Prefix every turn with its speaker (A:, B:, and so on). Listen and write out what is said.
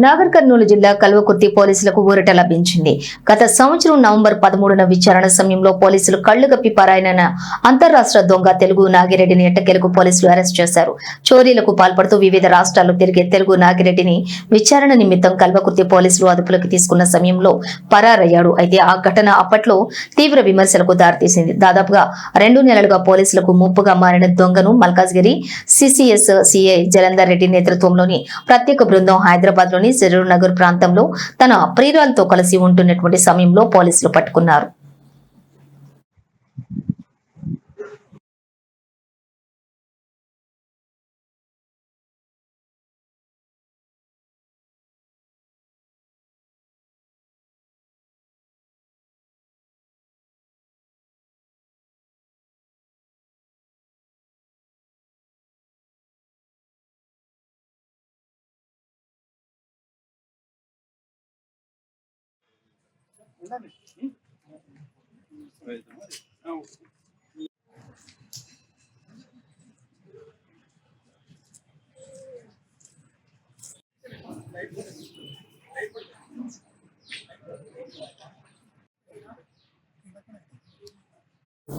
A: నాగర్ కర్నూలు జిల్లా కల్వకుర్తి పోలీసులకు ఊరట లభించింది. గత సంవత్సరం నవంబర్ 13న విచారణ సమయంలో పోలీసులు కళ్లు గప్పి పారాయన అంతర్రాష్ట్ర దొంగ తెలుగు నాగిరెడ్డిని ఎట్టకేలకు పోలీసులు అరెస్ట్ చేశారు. చోరీలకు పాల్పడుతూ వివిధ రాష్ట్రాల్లో తిరిగే తెలుగు నాగిరెడ్డిని విచారణ నిమిత్తం కల్వకుర్తి పోలీసులు అదుపులోకి తీసుకున్న సమయంలో పరారయ్యాడు. అయితే ఆ ఘటన అప్పట్లో తీవ్ర విమర్శలకు దారితీసింది. దాదాపుగా 2 నెలలుగా పోలీసులకు ముప్పుగా మారిన దొంగను మల్కాజ్గిరి సిసిఎస్ సిఐ జలంధర్ రెడ్డి నేతృత్వంలోని ప్రత్యేక బృందం హైదరాబాద్ లోని సిరూర్ నగర్ ప్రాంతంలో తన ప్రియురాలతో కలిసి ఉంటున్నటువంటి సమయంలో పోలీసులు పట్టుకున్నారు.